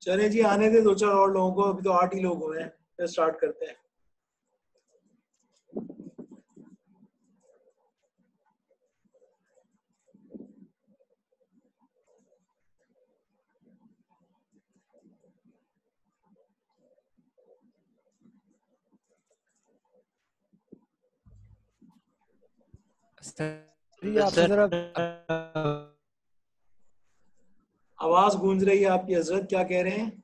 चले जी, आने दे 2-4 और लोगों को, अभी तो 8 ही लोग हुए हैं, फिर स्टार्ट करते हैं। सर आपसे जरा आवाज गूंज रही है आपकी हजरत, क्या कह रहे हैं?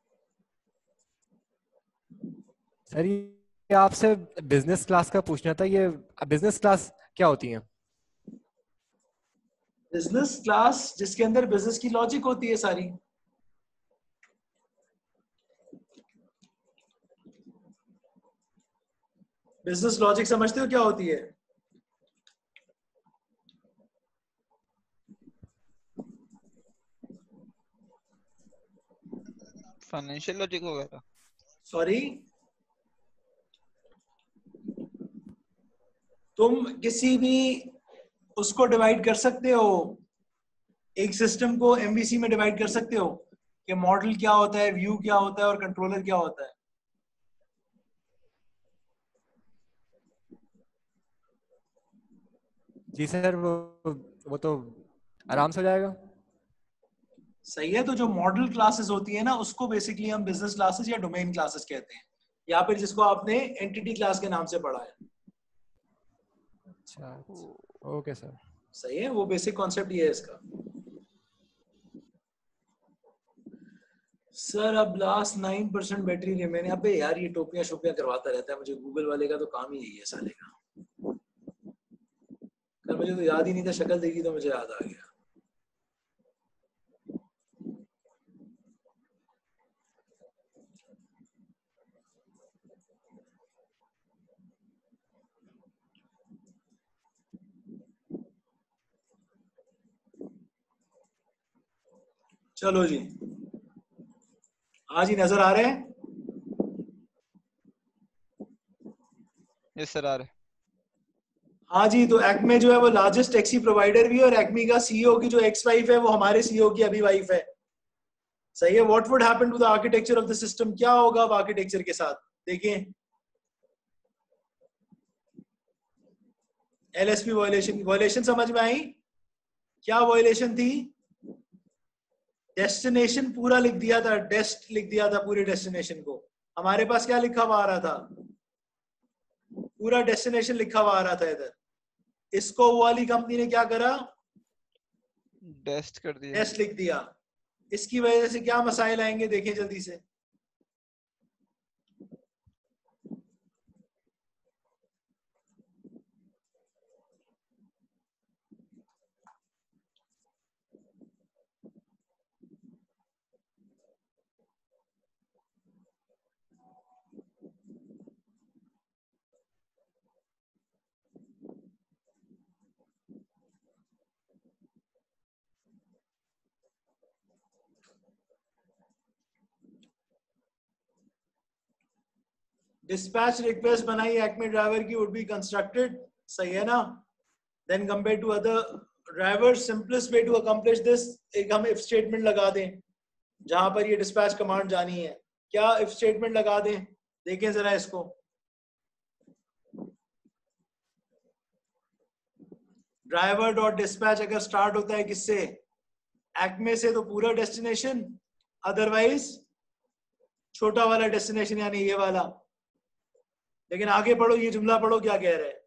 सर ये आपसे बिजनेस क्लास का पूछना था। ये बिजनेस क्लास क्या होती है? बिजनेस क्लास जिसके अंदर बिजनेस की लॉजिक होती है सारी। बिजनेस लॉजिक समझते हो क्या होती है? फाइनेंशियल लॉजिक वगैरह। सॉरी, तुम किसी भी उसको डिवाइड कर सकते हो, एक सिस्टम को एमवीसी में डिवाइड कर सकते हो कि मॉडल क्या होता है, व्यू क्या होता है और कंट्रोलर क्या होता है। जी सर, वो तो आराम से हो जाएगा। सही है, तो जो मॉडल क्लासेस होती है ना, उसको बेसिकली हम बिजनेस क्लासेस या डोमेन क्लासेस कहते हैं, या फिर जिसको आपने एंटिटी क्लास के नाम से पढ़ा है। अच्छा, ओके सर। सही है, वो बेसिक कॉन्सेप्ट ये है इसका। सर अब लास्ट 9% बैटरी रिमेन। अबे यार, ये टोपियां शोपियां करवाता रहता है मुझे, गूगल वाले का तो काम ही यही है साले का। कल मुझे तो याद ही नहीं था, शक्ल देखी तो मुझे याद आ गया। चलो जी, आज ही नजर आ रहे हैं। यस सर, आ रहे। हाँ जी, तो एक्मे जो है वो लार्जेस्ट टैक्सी प्रोवाइडर भी है, और एक्मी का सीईओ की जो एक्स वाइफ है वो हमारे सीईओ की अभी वाइफ है। सही है। What would happen to the architecture of the system? क्या होगा अब आर्किटेक्चर के साथ? देखिए, एलएसपी वायलेशन, वायलेशन समझ में आई? क्या वायलेशन थी? डेस्टिनेशन पूरा लिख दिया था, डेस्ट लिख दिया था पूरे डेस्टिनेशन को। हमारे पास क्या लिखा हुआ आ रहा था? पूरा डेस्टिनेशन लिखा हुआ आ रहा था इधर। इसको वो वाली कंपनी ने क्या करा? डेस्ट कर दिया। डेस्ट लिख दिया। इसकी वजह से क्या मसाइल आएंगे, देखें जल्दी से। डिस्पैच रिक्वेस्ट बनाई एक्मे ड्राइवर की, वुड बी कंस्ट्रक्टेड। सही है ना? Then compare to other driver, simplest way to accomplish this, एक हम इफ स्टेटमेंट लगा दें जहां पर ये डिस्पैच कमांड जानी है। क्या इफ स्टेटमेंट लगा दें? देखें जरा इसको। ड्राइवर डॉट डिस्पैच अगर स्टार्ट होता है किससे? एक्मे से, तो पूरा डेस्टिनेशन, अदरवाइज छोटा वाला डेस्टिनेशन यानी ये वाला। लेकिन आगे पढ़ो, ये जुमला पढ़ो क्या कह रहा है।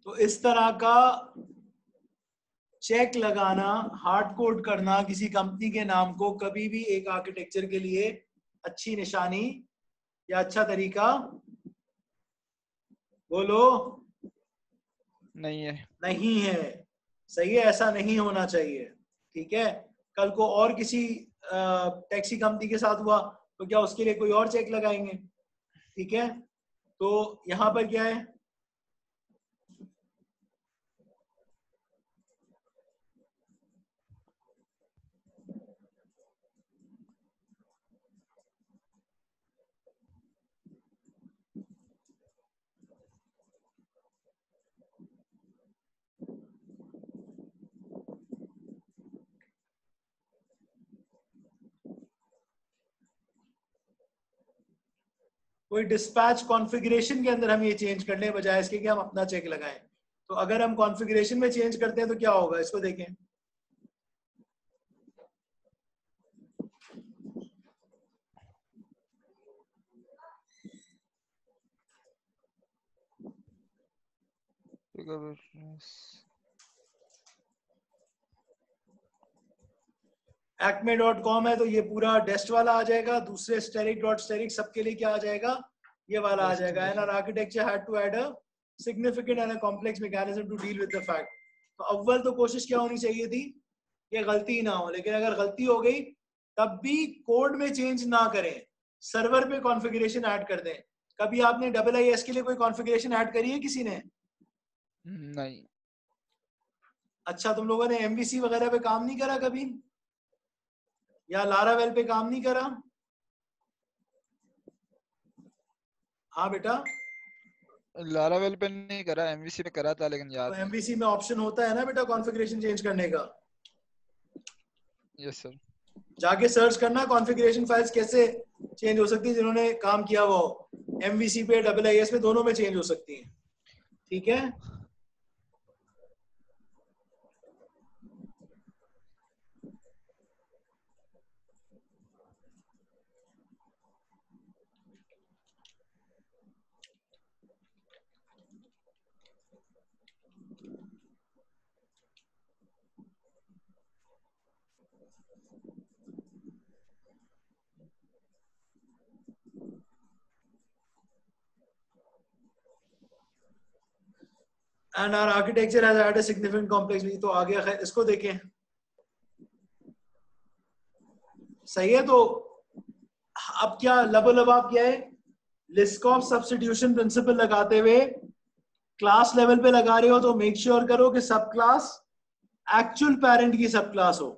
तो इस तरह का चेक लगाना, हार्ड कोड करना किसी कंपनी के नाम को कभी भी एक आर्किटेक्चर के लिए अच्छी निशानी या अच्छा तरीका, बोलो, नहीं है। नहीं है। सही है, ऐसा नहीं होना चाहिए। ठीक है, कल को और किसी टैक्सी कंपनी के साथ हुआ तो क्या उसके लिए कोई और चेक लगाएंगे? ठीक है, तो यहां पर क्या है, कोई डिस्पैच कॉन्फ़िगरेशन के अंदर हम ये चेंज कर लें बजाय इसके कि हम अपना चेक लगाएं। तो अगर हम कॉन्फ़िगरेशन में चेंज करते हैं तो क्या होगा, इसको देखें। acme.com है तो ये पूरा डेस्ट वाला आ जाएगा, दूसरे steric सबके लिए क्या आ जाएगा, ये वाला आ जाएगा। and our architecture had to add a significant and a complex mechanism to deal with the fact। तो अव्वल तो कोशिश क्या होनी चाहिए थी, ये गलती ना हो, लेकिन अगर गलती हो गई तब भी कोड में चेंज ना करें, सर्वर पे कॉन्फ़िगरेशन ऐड कर दें। कभी आपने IIS के लिए कोई कॉन्फ़िगरेशन ऐड करी है किसी ने? नहीं। अच्छा, तुम लोगों ने MVC वगैरह पे काम नहीं करा कभी, या लारावेल पे काम नहीं करा? हाँ बेटा, लारावेल पे नहीं करा, एमवीसी पे करा था लेकिन याद तो नहीं। MVC में ऑप्शन होता है ना बेटा कॉन्फ़िगरेशन चेंज करने का। Yes sir. जाके सर्च करना कॉन्फ़िगरेशन फाइल्स कैसे चेंज हो सकती है, जिन्होंने काम किया वो MVC पे IIS पे दोनों में चेंज हो सकती है। ठीक है, and our architecture has had a significant complexity। तो आगे खैर इसको देखें, सही है। तो अब क्या लबोलबाब क्या है, लिस्कॉफ सब्स्टिट्यूशन प्रिंसिपल लगाते हुए क्लास लेवल पे लगा रहे हो तो मेक श्योर करो कि सब क्लास एक्चुअल पेरेंट की सब क्लास हो।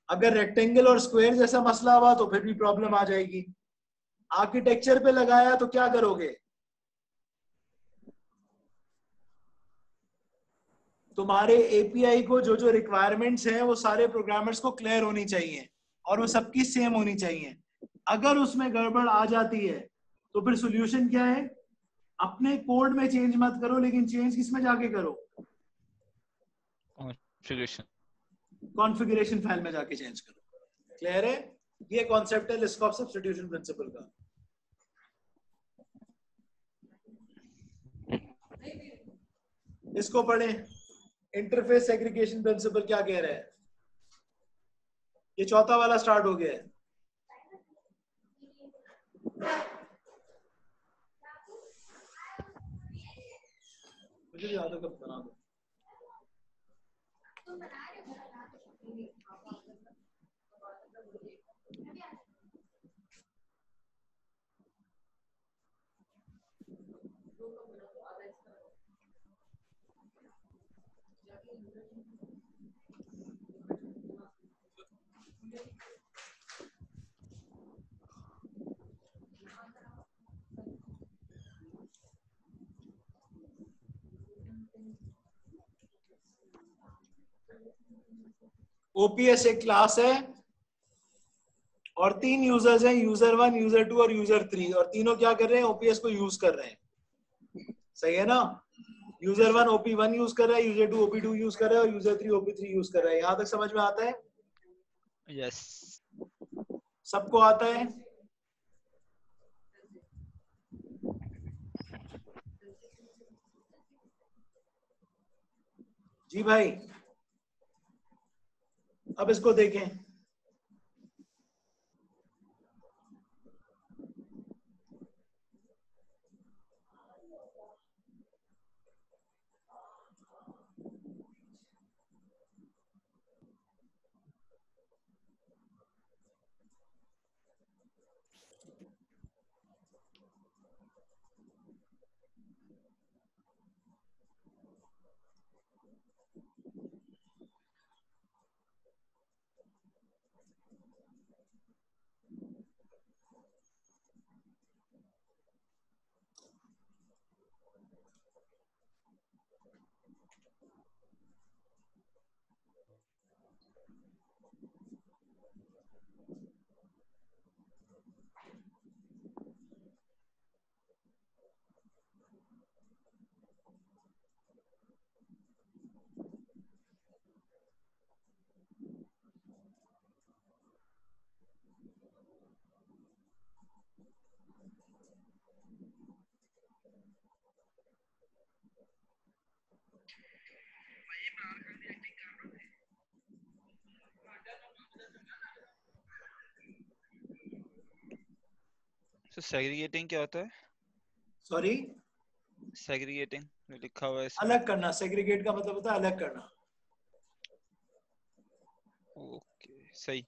अगर रेक्टेंगल और स्क्वायर जैसा मसला हुआ तो फिर भी प्रॉब्लम आ जाएगी। आर्किटेक्चर पे लगाया तो क्या करोगे, तुम्हारे एपीआई को जो जो रिक्वायरमेंट्स हैं वो सारे प्रोग्रामर्स को क्लियर होनी चाहिए और वो सबकी सेम होनी चाहिए। अगर उसमें गड़बड़ आ जाती है तो फिर सॉल्यूशन क्या है, अपने कोड में चेंज मत करो, लेकिन चेंज किस में जाके करो, कॉन्फ़िगरेशन फाइल में जाके चेंज करो। क्लियर है, ये कॉन्सेप्ट है लिस्ट ऑफ सब्स्टिट्यूशन प्रिंसिपल का। इसको पढ़ें, इंटरफेस सेग्रीगेशन प्रिंसिपल क्या कह रहा है, ये चौथा वाला स्टार्ट हो गया है। मुझे भी याद है कब बना दो। ओपीएस एक क्लास है और 3 यूजर्स हैं, यूजर 1, यूजर 2 और यूजर 3, और तीनों क्या कर रहे हैं, ओपीएस को यूज कर रहे हैं। सही है ना, यूजर 1 OP1 यूज कर रहा है, यूजर 2 OP2 यूज कर रहा है और यूजर 3 OP3 यूज कर रहा है। यहां तक समझ में आता है? यस। सबको आता है? जी भाई, अब इसको देखें। सो सेग्रीगेटिंग क्या होता है? सॉरी, सेग्रीगेटिंग जो लिखा हुआ है इसमें। अलग करना। सेग्रीगेट का मतलब होता है अलग करना। ओके सही।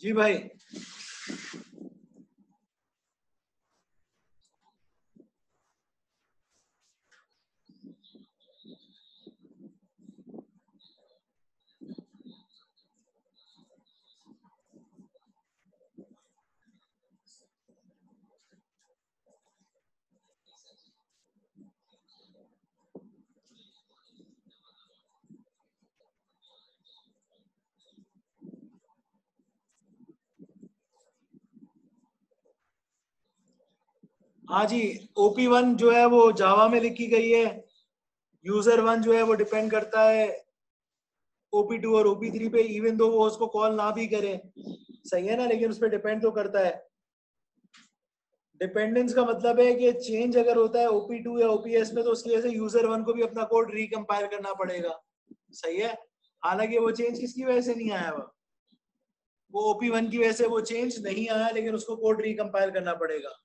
जी भाई। हाँ जी, OP1 जो है वो जावा में लिखी गई है। यूजर 1 जो है वो डिपेंड करता है OP2 और OP3 पे, इवन दो वो उसको कॉल ना भी करे, सही है ना, लेकिन उस पर डिपेंड तो करता है। डिपेंडेंस का मतलब है कि चेंज अगर होता है OP2 या OPS में, तो उसकी वजह से यूजर 1 को भी अपना कोड रिकम्पाइल करना पड़ेगा, सही है। हालांकि वो चेंज किसकी वजह से नहीं आया, वो OP1 की वजह से वो चेंज नहीं आया, लेकिन उसको कोड रिकम्पाइल करना पड़ेगा।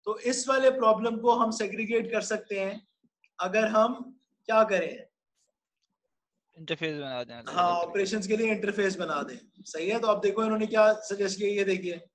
तो इस वाले प्रॉब्लम को हम सेग्रीगेट कर सकते हैं अगर हम क्या करें, इंटरफेस बना दें अलग हाँ, अलग तरीके ऑपरेशंस के लिए इंटरफेस बना दें, सही है। तो अब देखो इन्होंने क्या सजेस्ट किया, ये देखिए।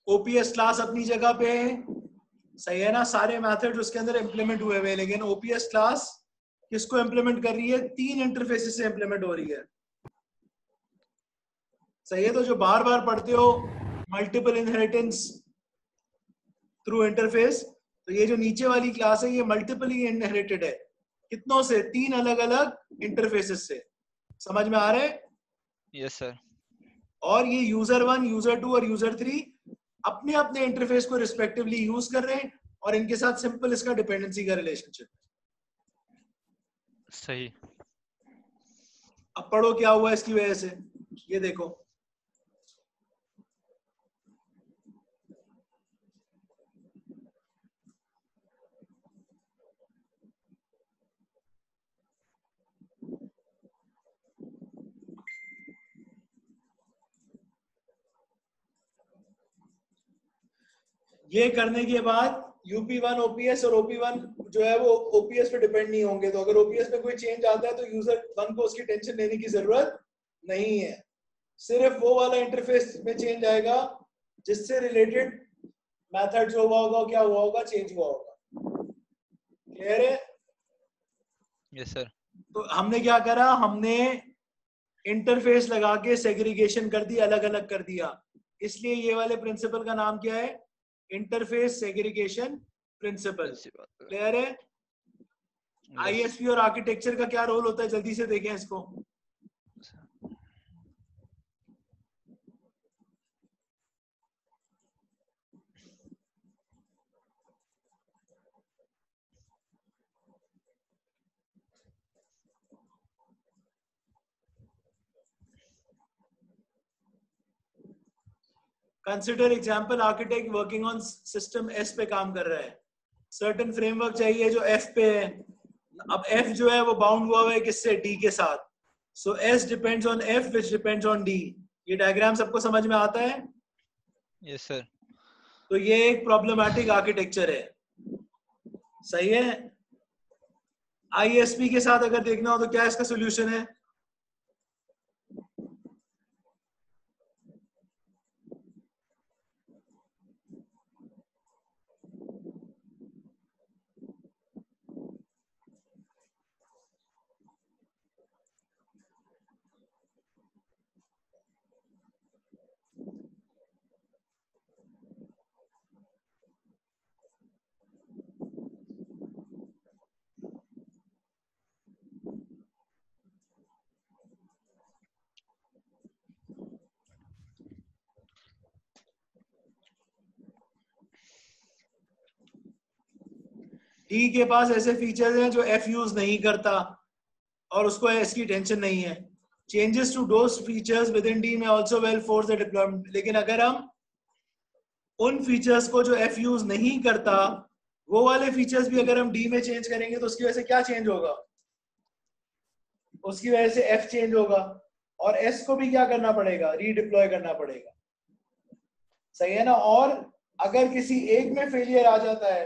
OPS क्लास अपनी जगह पे है, सही है ना, सारे मेथड्स उसके अंदर इंप्लीमेंट हुए हुए हैं, लेकिन OPS क्लास किसको इंप्लीमेंट कर रही है, 3 इंटरफेसेस से इंप्लीमेंट हो रही है, सही है। तो जो बार बार पढ़ते हो मल्टीपल इनहेरिटेंस थ्रू इंटरफेस, तो ये जो नीचे वाली क्लास है ये मल्टीपली इनहेरिटेड है, कितनों से, 3 अलग अलग इंटरफेसेस से, समझ में आ रहा है। Yes sir. और ये यूजर 1, यूजर 2 और यूजर 3 अपने अपने इंटरफेस को रिस्पेक्टिवली यूज कर रहे हैं, और इनके साथ सिंपल इसका डिपेंडेंसी का रिलेशनशिप। सही। अब पढ़ो क्या हुआ इसकी वजह से, ये देखो। ये करने के बाद UP1 OPS और OP1 जो है वो OPS पे डिपेंड नहीं होंगे। तो अगर OPS में कोई चेंज आता है तो यूजर 1 को उसकी टेंशन लेने की जरूरत नहीं है, सिर्फ वो वाला इंटरफेस में चेंज आएगा जिससे रिलेटेड मेथड जो हुआ होगा, क्या हुआ होगा, चेंज हुआ होगा। क्लियर है। Yes sir. तो हमने क्या करा, हमने इंटरफेस लगा के सेग्रीगेशन कर दी, अलग अलग कर दिया, इसलिए ये वाले प्रिंसिपल का नाम क्या है, इंटरफेस सेग्रीगेशन प्रिंसिपल। क्लियर है। ISP और आर्किटेक्चर का क्या रोल होता है, जल्दी से देखें इसको। Consider example, architect working on system S पे काम कर रहा है, सर्टेन फ्रेमवर्क चाहिए जो F पे है। अब F जो है वो बाउंड हुआ है किससे, D के साथ। सो S depends on F which depends on D। ये डायग्राम सबको समझ में आता है। Yes sir. तो ये एक प्रॉब्लमैटिक आर्किटेक्चर है, सही है। ISP के साथ अगर देखना हो तो क्या इसका सोल्यूशन है, डी के पास ऐसे फीचर्स हैं जो एफ यूज नहीं करता और उसको इसकी टेंशन नहीं है. Changes to those features within D में also well for the deployment. लेकिन अगर हम उन फीचर्स को जो एफ यूज नहीं करता वो वाले फीचर्स भी अगर हम डी में चेंज करेंगे तो उसकी वजह से क्या चेंज होगा? उसकी वजह से एफ चेंज होगा और एस को भी क्या करना पड़ेगा? रीडिप्लॉय करना पड़ेगा. सही है ना? और अगर किसी एक में फेलियर आ जाता है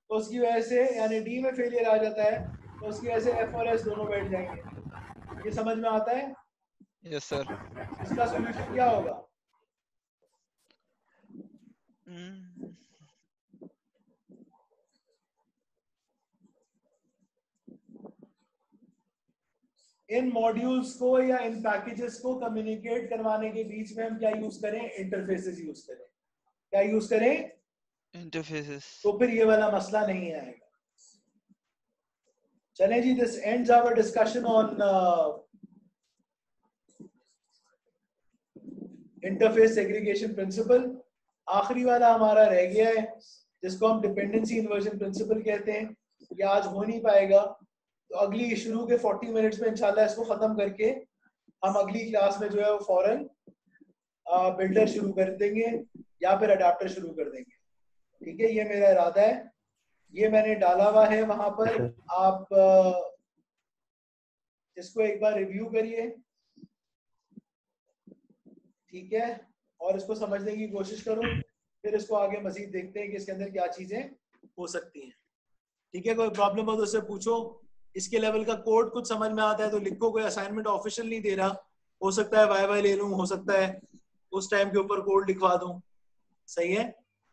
तो उसकी वजह से, यानी डी में फेलियर आ जाता है तो उसकी वजह से एफ और एस दोनों बैठ जाएंगे. ये समझ में आता है? Yes sir. इसका सॉल्यूशन क्या होगा? इन मॉड्यूल्स को या इन पैकेजेस को कम्युनिकेट करवाने के बीच में हम क्या यूज करें? इंटरफेसेस यूज करें. क्या यूज करें? इंटरफेसेस. तो फिर ये वाला मसला नहीं आएगा. चलें जी, this ends our discussion on interface segregation principle. आखिरी वाला हमारा रह गया है जिसको हम डिपेंडेंसी इन्वर्जन प्रिंसिपल कहते हैं. ये आज हो नहीं पाएगा तो अगली शुरू के 40 मिनट्स में इंशाल्लाह इसको खत्म करके हम अगली क्लास में जो है वो फौरन बिल्डर शुरू कर देंगे या फिर अडाप्टर शुरू कर देंगे. ठीक है, ये मेरा इरादा है. ये मैंने डाला हुआ है वहां पर. आप इसको एक बार रिव्यू करिए. ठीक है, और इसको समझने की कोशिश करो. फिर इसको आगे मजीद देखते हैं कि इसके अंदर क्या चीजें हो सकती हैं. ठीक है, कोई प्रॉब्लम हो तो उससे पूछो. इसके लेवल का कोड कुछ समझ में आता है तो लिखो. कोई असाइनमेंट ऑफिशियल नहीं दे रहा, हो सकता है वाई ले लूं, हो सकता है उस टाइम के ऊपर कोड लिखवा दूं. सही है,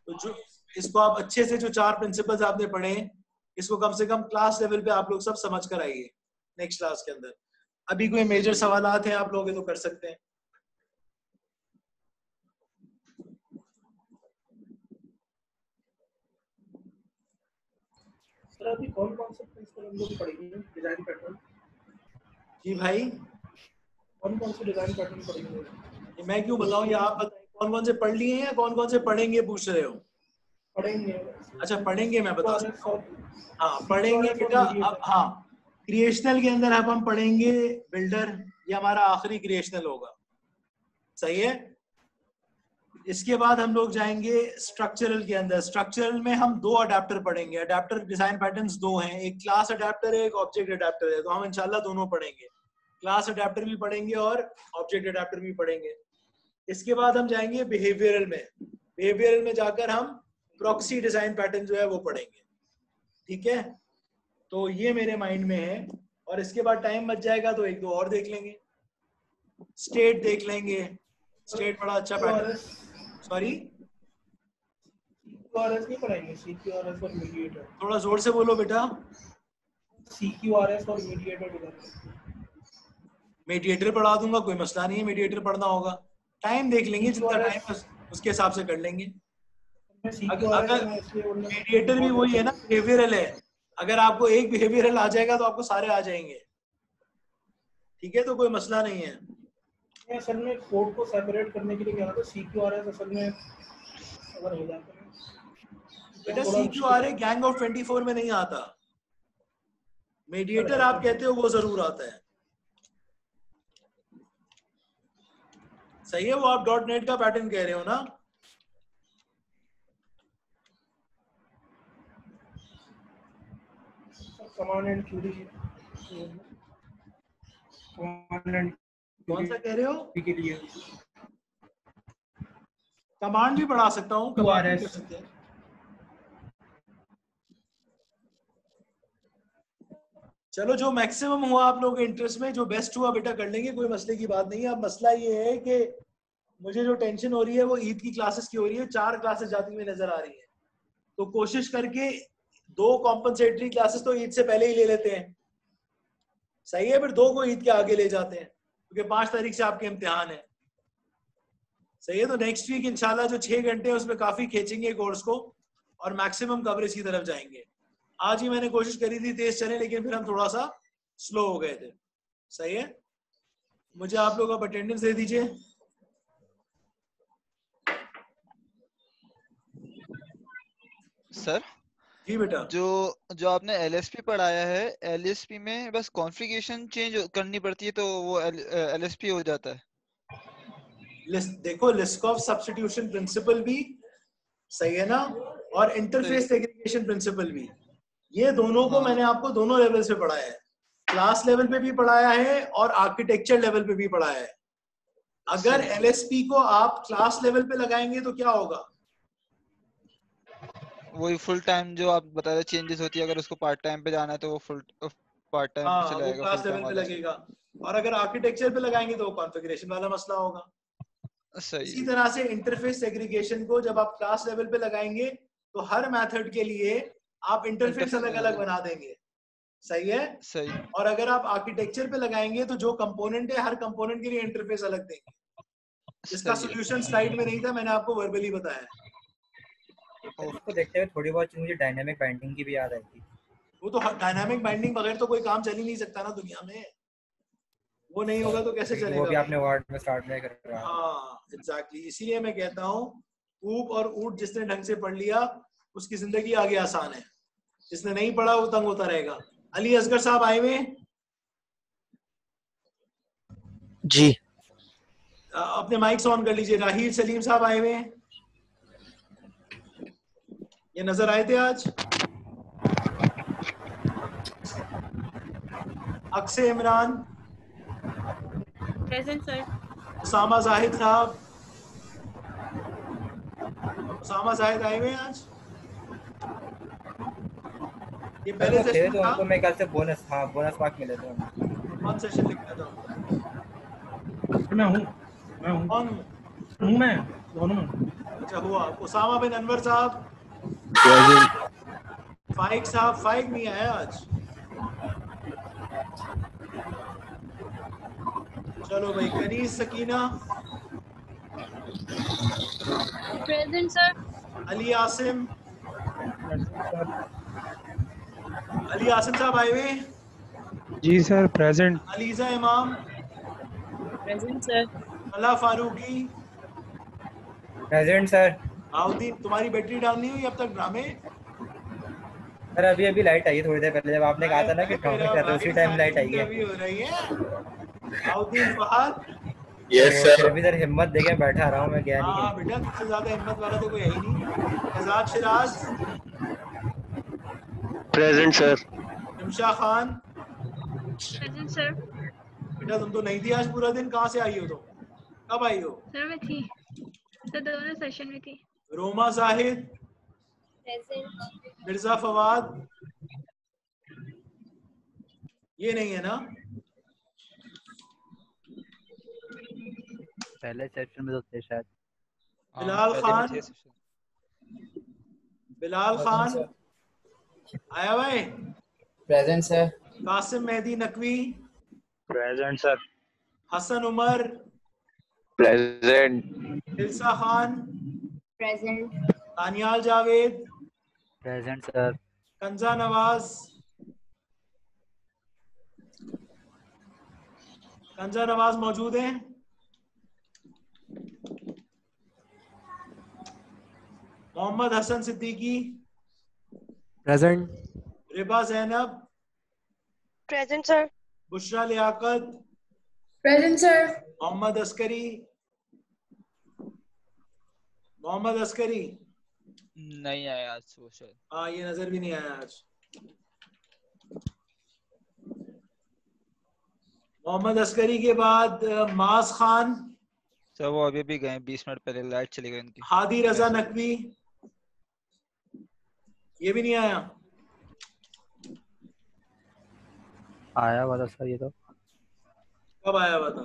तो जो इसको आप अच्छे से, जो 4 प्रिंसिपल्स आपने पढ़े हैं, इसको कम से कम क्लास लेवल पे आप लोग सब समझ कर आइए नेक्स्ट क्लास के अंदर. अभी कोई मेजर सवालात हैं आप लोग तो कर सकते हैं. सर अभी कौन कौन से प्रिंसिपल हम लोग पढ़ेंगे? Design pattern. जी भाई, कौन कौन से डिजाइन पैटर्न पढ़ेंगे? ये मैं क्यों बताऊं, या आप बताएं कौन कौन से पढ़ लिए हैं या कौन कौन से पढ़ेंगे पूछ रहे हो? पढ़ेंगे. अच्छा, पढ़ेंगे, मैं बता सकता हूं. और हाँ पढ़ेंगे बेटा. अब हाँ, क्रिएशनल के अंदर अब हम पढ़ेंगे बिल्डर. ये हमारा आखिरी क्रिएशनल होगा. सही है. इसके बाद हम लोग जाएंगे स्ट्रक्चरल के अंदर. स्ट्रक्चरल में हम 2 अडेप्टर पढ़ेंगे. अडेप्टर डिजाइन पैटर्न्स 2 हैं, एक क्लास अडेप्टर है, एक ऑब्जेक्ट अडेप्टर है. तो हम इंशाल्लाह दोनों पढ़ेंगे. क्लास अडेप्टर भी पढ़ेंगे और ऑब्जेक्ट अडेप्टर भी पढ़ेंगे. इसके बाद हम जाएंगे बिहेवियरल में. बिहेवियरल में जाकर हम प्रॉक्सी डिजाइन पैटर्न जो है वो पढ़ेंगे. ठीक है, तो ये मेरे माइंड में है. और इसके बाद टाइम बच जाएगा तो 1-2 और देख लेंगे. स्टेट देख लेंगे. स्टेट बड़ा अच्छा पैटर्न. सॉरी, CQRS नहीं पढ़ाएंगे? CQRS और मीडिएटर. थोड़ा जोर से बोलो बेटा. CQRS और मीडिएटर. मीडिएटर पढ़ा दूंगा, कोई मसला नहीं है. मीडिएटर पढ़ना होगा, टाइम देख लेंगे, जितना टाइम उसके हिसाब से कर लेंगे. अगर मीडिएटर भी वही है ना, बिहेवियरल है. अगर आपको एक बिहेवियरल आ जाएगा तो आपको सारे आ जाएंगे. ठीक है, तो कोई मसला नहीं है. असल में कोड को सेपरेट करने के लिए क्या होता है? CQRS असल में अगर हो जाता है बेटा, CQRS गैंग ऑफ 24 में नहीं आता. मीडिएटर आप कहते हो वो जरूर आता है. सही है, वो आप .NET का पैटर्न कह रहे हो ना. Command and query. कौन सा कह रहे हो? के लिए कमांड भी बढ़ा सकता हूँ, कमांड भी कर सकते हैं. चलो, जो मैक्सिमम हुआ आप लोगों के इंटरेस्ट में, जो बेस्ट हुआ बेटा कर लेंगे, कोई मसले की बात नहीं है. अब मसला ये है कि मुझे जो टेंशन हो रही है वो ईद की क्लासेस की हो रही है. 4 क्लासेस जाती हुई नजर आ रही है. तो कोशिश करके 2 कॉम्पनसेटरी क्लासेस तो ईद से पहले ही ले लेते हैं. सही है, फिर 2 को ईद के आगे ले जाते हैं क्योंकि 5 तारीख से आपके इम्तिहान है. सही है, तो नेक्स्ट वीक इंशाल्लाह जो 6 घंटे हैं उसमें काफी खींचेंगे कोर्स को और मैक्सिमम कवरेज की तरफ जाएंगे. आज ही मैंने कोशिश करी थी तेज चले, लेकिन फिर हम थोड़ा सा स्लो हो गए थे. सही है, मुझे आप लोग अब अटेंडेंस दे दीजिए. सर जी बेटा। जो जो आपने LSP पढ़ाया है, LSP में बस कॉन्फ़िगरेशन चेंज करनी पड़ती है तो वो LSP हो जाता है। देखो लिस्कॉफ सब्स्टिट्यूशन प्रिंसिपल भी सही है ना, और इंटरफेस सेग्रीगेशन प्रिंसिपल भी, ये दोनों को हाँ। मैंने आपको दोनों लेवल से पढ़ाया है, क्लास लेवल पे भी पढ़ाया है और आर्किटेक्चर लेवल पे भी पढ़ाया है। अगर सही। LSP को आप क्लास लेवल पे लगाएंगे तो क्या होगा? वही फुल टाइम जो आप बता रहे चेंजेस होती है, अगर उसको पार्ट टाइम पे जाना है तो वो फुल पार्ट टाइम पे हाँ, चला वो जाएगा, फुल क्लास टाइम लेवल पे वाला। लगेगा। और अगर आर्किटेक्चर पे लगाएंगे तो कॉन्फ़िगरेशन वाला मसला होगा। सही इसी है। तरह से इंटरफेस सेग्रीगेशन को जब आप क्लास लेवल पे लगाएंगे तो हर मेथड के लिए आप इंटरफेस अलग अलग बना देंगे, सही है। सही। और अगर आप आर्किटेक्चर पे लगाएंगे तो जो कंपोनेंट है हर कंपोनेंट के लिए इंटरफेस अलग देंगे। इसका सही है। सॉल्यूशन स्लाइड में नहीं था, मैंने आपको वर्बली बताया। इसको देखते हुए थोड़ी बहुत मुझे डायनामिक बाइंडिंग की भी याद आई थी। वो तो डायनामिक बाइंडिंग बगैर तो कोई काम चल ही नहीं सकता ना दुनिया में, वो नहीं होगा तो कैसे क्योंकि वो चलेगा भी भाई? आपने वर्ड में स्टार्ट में कर रहा है। हाँ एग्जैक्टली, इसीलिए मैं कहता हूँ ऊप और ऊट जिसने ढंग से पढ़ लिया उसकी जिंदगी आगे आसान है, जिसने नहीं पढ़ा वो तंग होता रहेगा। अली असगर साहब आए हुए जी। अपने माइक्स ऑन कर लीजिए। राहील सलीम साहब आए हुए हैं, ये नजर आए थे आज। अक्से इमरान, प्रेजेंट सर। उसामा जाहिद साहब, उसामा जाहिद आए हुए हैं आज। ये अगर पहले वो थे सेशन तो था, उनको मेरे ख्याल से बोनस, हाँ बोनस मार्क मिले थे उनको। कौन सेशन लिखना था? मैं हूँ कौन? मैं दोनों में। अच्छा हुआ। उसामा बिन अनवर साहब, फाइक साहब, फाइक नहीं आया आज। चलो भाई, कनीज सकीना, प्रेजेंट सर। अली आसिम, अली आसिम साहब आए हुए। जी सर प्रेजेंट। अलीजा इमाम, प्रेजेंट सर। अला फारूकी, प्रेजेंट सर। आउद्दीन। तुम्हारी बैटरी डाउन नहीं हुई अब तक ड्रामे? सर अभी अभी लाइट आई है थोड़ी देर पहले, जब आपने कहा था ना कि ड्रामे कर रहे हो उसी टाइम लाइट आई है। अभी हो रही है। आउद्दीन फहद, यस तो सर। फिर भी सर हिम्मत देके बैठा रहा हूँ, मैं गया नहीं हाँ कहीं। बेटा, तुझसे ज्यादा हिम्मत वाला तो कोई है ही नहीं। Ejaz Shiraz, present sir. Imsha Khan. Present sir. बेटा तुम तो नहीं थी आज पूरा दिन, कहाँ से आई हो तुम? कब आई हो? सर मैं थी, सर दोनों सेशन में थी। रोमा जाहिद, प्रेजेंट। मिर्जा फवाद, ये नहीं है ना? पहले सेक्शन में तो थे शायद। बिलाल खान, बिलाल खान आया भाई। Present sir. Qasim Mehdi Naqvi, present sir. Hasan Umar, present. Ilsa Khan, present. Taniyal Javed, present sir. Kanza Nawaz, Kanza Nawaz मौजूद हैं? Mohammad Hasan Siddiqui, present. Riba Zainab, present sir. Bushra Liaquat, present sir. Mohammad Askari, Mohammad Askari. नहीं आया आज वो शायद। हाँ ये नजर भी नहीं आया आज। मोहम्मद अस्करी के बाद मास खान, सर वो अभी भी गए 20 मिनट पहले, लाइट चली गई उनकी। हादी रजा नकवी, ये भी नहीं आया। आया हुआ था सर ये तो। कब आया बता?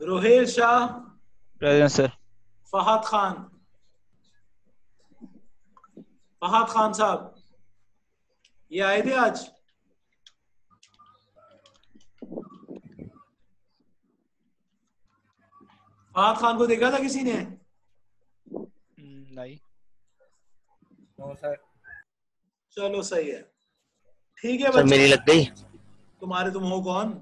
Rohail Shah, present sir. फहद खान, फहद खान साहब ये आए थे आज? फहद खान को देखा था किसी ने? नहीं। No sir. चलो सही है, ठीक है सर मेरी बच्चे। लग गई। तुम्हारे तुम हो कौन?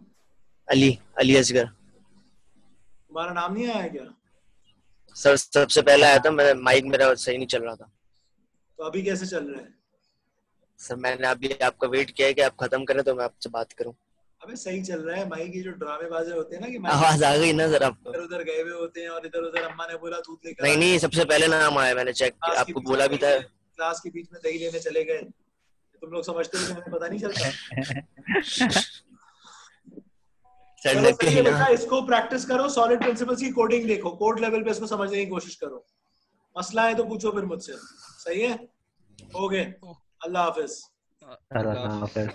अली, अली असगर। तुम्हारा नाम नहीं आया क्या? सर सबसे पहले आया था, मैं माइक मेरा सही नहीं चल रहा था। तो अभी कैसे चल रहा है? सर मैंने अभी आपका वेट किया है कि आप खत्म करें तो मैं आपसे बात करूं। अबे सही चल रहा है। माइक की जो ड्रामेबाजी होते हैं ना कि आवाज आ गई ना सर आपको? इधर उधर गए हुए होते हैं और इधर उधर अम्मा ने बोला दूध लेकर नहीं नहीं, सबसे पहले नाम आया, मैंने चेक किया, आपको बोला भी था। क्लास के बीच में दही लेने चले गए, तुम लोग समझते हो कि मुझे पता नहीं चलता। चलो सही है बेटा, इसको प्रैक्टिस करो, सॉलिड प्रिंसिपल्स की कोडिंग देखो, कोड लेवल पे इसको समझने की कोशिश करो। मसला है तो पूछो फिर मुझसे। सही है? हो गए। अल्लाह हाफिज। अल्लाह हाफिज।